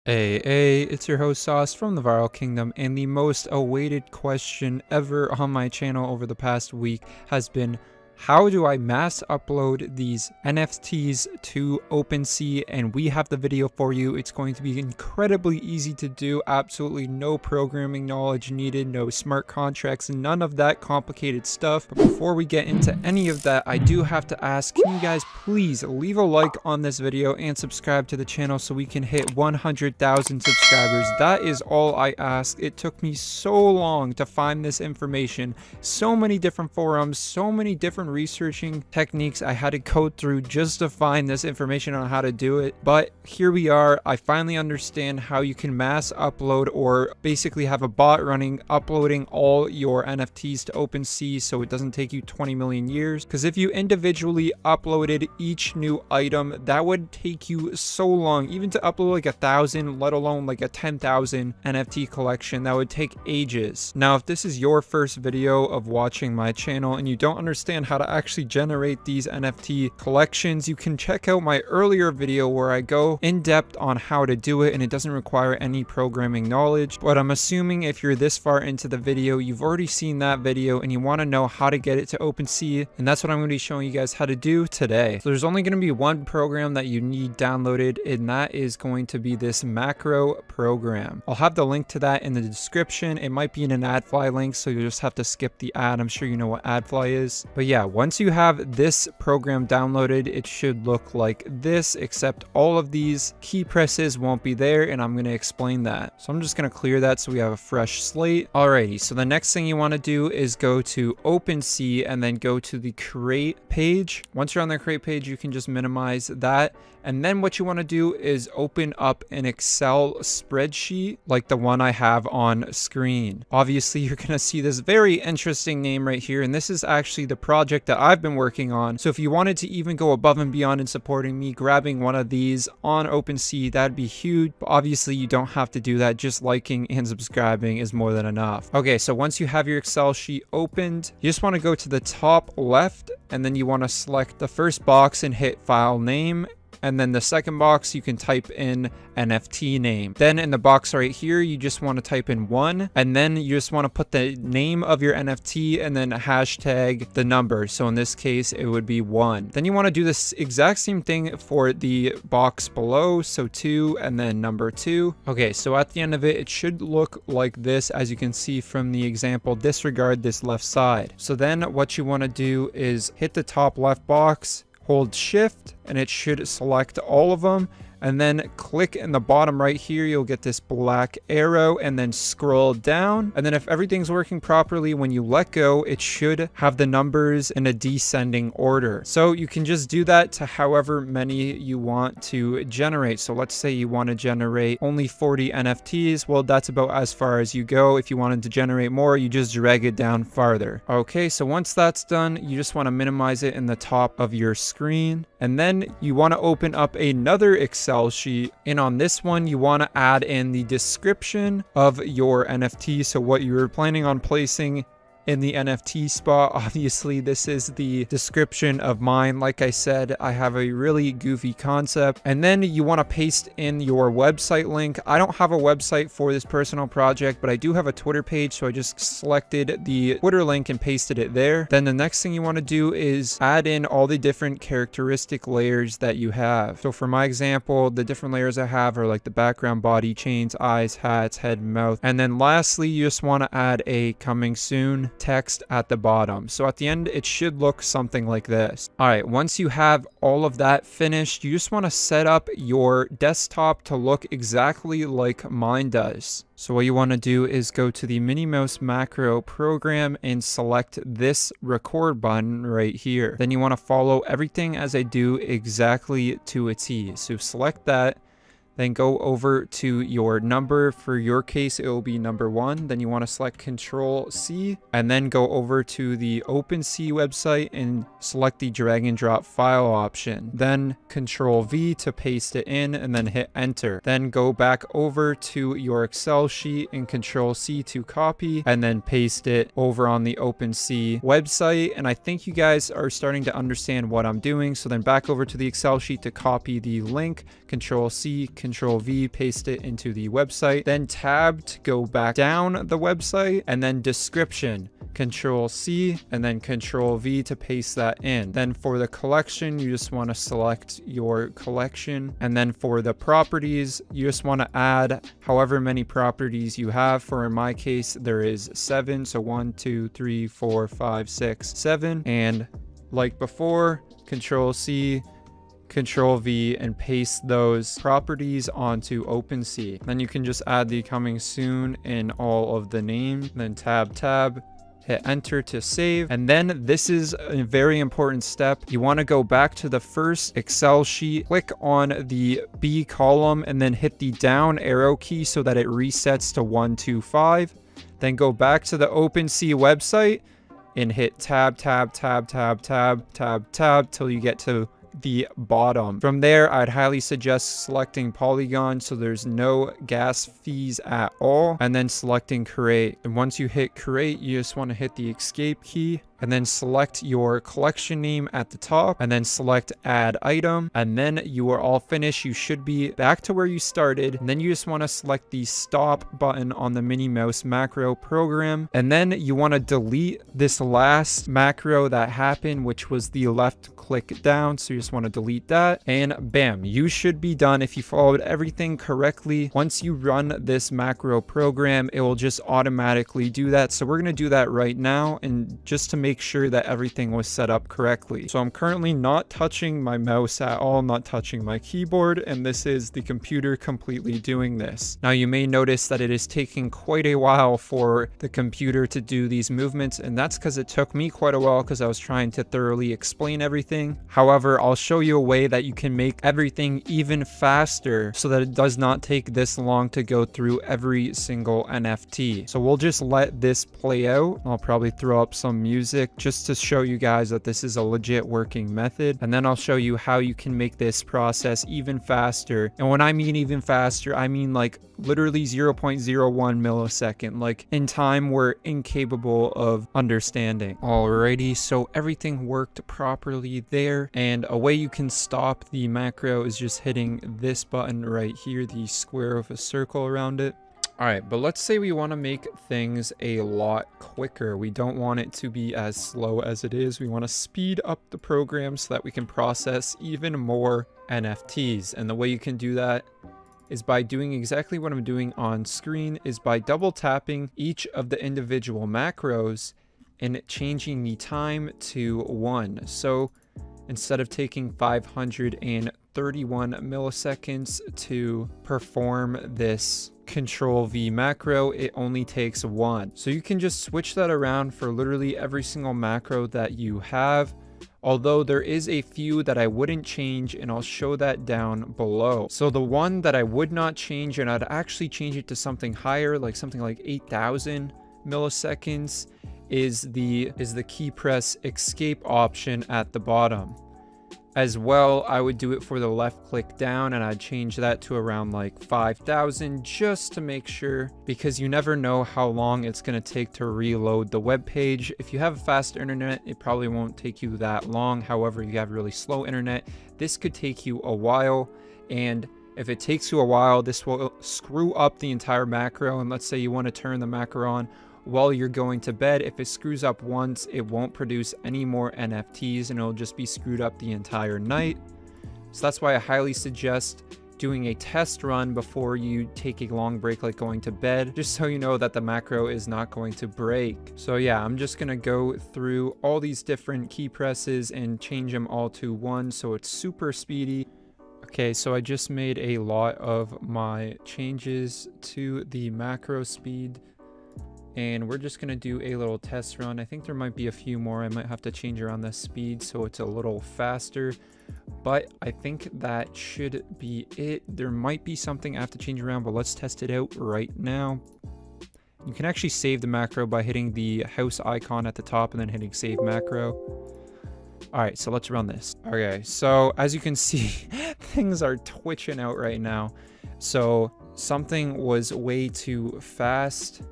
Hey, it's your host Sauce from the Viral Kingdom, and the most awaited question ever on my channel over the past week has been, how do I mass upload these NFTs to OpenSea? And we have the video for you. It's going to be incredibly easy to do, absolutely no programming knowledge needed, no smart contracts, none of that complicated stuff. But before we get into any of that, I do have to ask, can you guys please leave a like on this video and subscribe to the channel so we can hit 100,000 subscribers? That is all I ask. It took me so long to find this information, so many different forums, so many different researching techniques I had to code through just to find this information on how to do it. But here we are. I finally understand how you can mass upload, or basically have a bot running uploading all your NFTs to OpenSea so it doesn't take you 20 million years. Because if you individually uploaded each new item, that would take you so long. Even to upload like 1,000, let alone like a 10,000 NFT collection, that would take ages. Now, if this is your first video of watching my channel and you don't understand how to actually generate these NFT collections, you can check out my earlier video where I go in depth on how to do it, and it doesn't require any programming knowledge. But I'm assuming if you're this far into the video, you've already seen that video and you want to know how to get it to OpenSea, and that's what I'm going to be showing you guys how to do today. So there's only going to be one program that you need downloaded, and that is going to be this macro program. I'll have the link to that in the description. It might be in an AdFly link, so you'll just have to skip the ad. I'm sure you know what AdFly is. But yeah, once you have this program downloaded, it should look like this, except all of these key presses won't be there, and I'm going to explain that. So I'm just going to clear that so we have a fresh slate. Alrighty, so the next thing you want to do is go to OpenSea and then go to the create page. Once you're on the create page, you can just minimize that. And then what you want to do is open up an Excel spreadsheet like the one I have on screen. Obviously, you're going to see this very interesting name right here, and this is actually the project that I've been working on. So if you wanted to even go above and beyond in supporting me, grabbing one of these on OpenSea, that'd be huge. But obviously, you don't have to do that. Just liking and subscribing is more than enough. Okay, so once you have your Excel sheet opened, you just want to go to the top left, and then you want to select the first box and hit file name. And then the second box, you can type in NFT name. Then in the box right here, you just want to type in 1, and then you just want to put the name of your NFT and then hashtag the number. So in this case, it would be 1. Then you want to do this exact same thing for the box below. So 2 and then number 2. Okay, so at the end of it, it should look like this. As you can see from the example, disregard this left side. So then what you want to do is hit the top left box, hold shift, and it should select all of them, and then click in the bottom right here. You'll get this black arrow, and then scroll down. And then if everything's working properly, when you let go, it should have the numbers in a descending order. So you can just do that to however many you want to generate. So let's say you want to generate only 40 NFTs. Well, that's about as far as you go. If you wanted to generate more, you just drag it down farther. Okay, so once that's done, you just want to minimize it in the top of your screen. And then you want to open up another Excel sheet. And on this one, you want to add in the description of your NFT. So what you're planning on placing in the NFT spot. Obviously, this is the description of mine. Like I said, I have a really goofy concept. And then you want to paste in your website link. I don't have a website for this personal project, but I do have a Twitter page, so I just selected the Twitter link and pasted it there. Then the next thing you want to do is add in all the different characteristic layers that you have. So for my example, the different layers I have are like the background, body, chains, eyes, hats, head, mouth. And then lastly, you just want to add a coming soon text at the bottom. So at the end, it should look something like this. All right, once you have all of that finished, you just want to set up your desktop to look exactly like mine does. So what you want to do is go to the Minnie Mouse macro program and select this record button right here. Then you want to follow everything as I do exactly to a T. So select that. Then go over to your number. For your case, it will be number 1. Then you want to select Control C, and then go over to the OpenSea website and select the drag and drop file option. Then Control V to paste it in, and then hit enter. Then go back over to your Excel sheet and Control C to copy, and then paste it over on the OpenSea website. And I think you guys are starting to understand what I'm doing. So then back over to the Excel sheet to copy the link, Control C, Control Control V, paste it into the website, then tab to go back down the website, and then description. Control C and then Control V to paste that in. Then for the collection, you just want to select your collection. And then for the properties, you just want to add however many properties you have. For in my case, there is 7. So 1, 2, 3, 4, 5, 6, 7. And like before, Control C, Control V, and paste those properties onto OpenSea. Then you can just add the coming soon in all of the names, then tab, hit enter to save. And then this is a very important step. You want to go back to the first Excel sheet, click on the B column, and then hit the down arrow key so that it resets to 125. Then go back to the OpenSea website and hit tab till you get to the bottom. From there, I'd highly suggest selecting Polygon so there's no gas fees at all, and then selecting create. And once you hit create, you just want to hit the escape key and then select your collection name at the top and then select add item, and then you are all finished. You should be back to where you started, and then you just want to select the stop button on the Minnie Mouse macro program, and then you want to delete this last macro that happened, which was the left click down. So you just want to delete that, and bam, you should be done. If you followed everything correctly, once you run this macro program, it will just automatically do that. So we're going to do that right now, and just to make sure that everything was set up correctly. So I'm currently not touching my mouse at all, not touching my keyboard, and this is the computer completely doing this. Now you may notice that it is taking quite a while for the computer to do these movements, and that's because it took me quite a while because I was trying to thoroughly explain everything. However, I'll show you a way that you can make everything even faster so that it does not take this long to go through every single NFT. So we'll just let this play out. I'll probably throw up some music just to show you guys that this is a legit working method, and then I'll show you how you can make this process even faster. And when I mean even faster, I mean like literally 0.01 millisecond. Like in time we're incapable of understanding. Alrighty, so everything worked properly there, and a way you can stop the macro is just hitting this button right here, the square with a circle around it. All right, but let's say we want to make things a lot quicker. We don't want it to be as slow as it is. We want to speed up the program so that we can process even more NFTs. And the way you can do that is by doing exactly what I'm doing on screen, is by double tapping each of the individual macros and changing the time to 1. So instead of taking 531 milliseconds to perform this Control V macro, it only takes 1. So you can just switch that around for literally every single macro that you have. Although there is a few that I wouldn't change, and I'll show that down below. So the one that I would not change, and I'd actually change it to something higher, like something like 8,000 milliseconds, is the key press escape option at the bottom. As well, I would do it for the left click down, and I'd change that to around like 5,000 just to make sure, because you never know how long it's going to take to reload the web page. If you have fast internet, it probably won't take you that long. However, you have really slow internet, this could take you a while, and if it takes you a while, this will screw up the entire macro. And let's say you want to turn the macro on while you're going to bed. If it screws up once, it won't produce any more NFTs, and it'll just be screwed up the entire night. So that's why I highly suggest doing a test run before you take a long break, like going to bed, just so you know that the macro is not going to break. So yeah, I'm just gonna go through all these different key presses and change them all to 1 so it's super speedy. Okay, so I just made a lot of my changes to the macro speed, and we're just going to do a little test run. I think there might be a few more. I might have to change around the speed so it's a little faster, but I think that should be it. There might be something I have to change around, but let's test it out right now. You can actually save the macro by hitting the house icon at the top and then hitting save macro. All right, so let's run this. Okay, so as you can see, things are twitching out right now. So something was way too fast.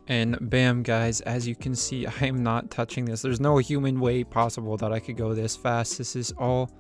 And bam, guys, as you can see, I am not touching this. There's no human way possible that I could go this fast. This is all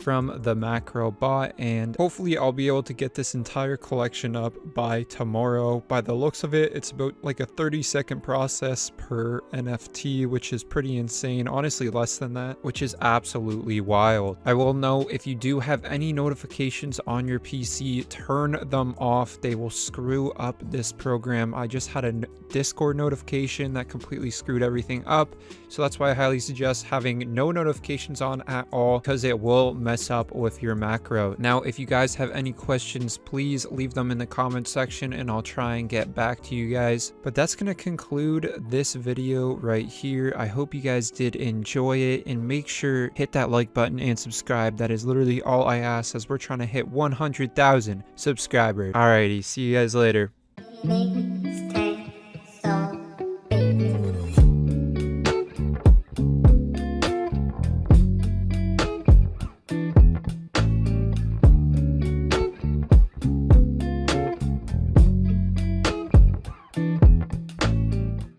from the macro bot, and hopefully I'll be able to get this entire collection up by tomorrow. By the looks of it, it's about like a 30-second process per NFT, which is pretty insane. Honestly, less than that, which is absolutely wild. I will know, if you do have any notifications on your PC, turn them off. They will screw up this program. I just had a Discord notification that completely screwed everything up, so that's why I highly suggest having no notifications on at all, because it will mess up with your macro. Now, if you guys have any questions, please leave them in the comment section and I'll try and get back to you guys. But that's going to conclude this video right here. I hope you guys did enjoy it, and make sure hit that like button and subscribe. That is literally all I ask, as we're trying to hit 100,000 subscribers. Alrighty, see you guys later.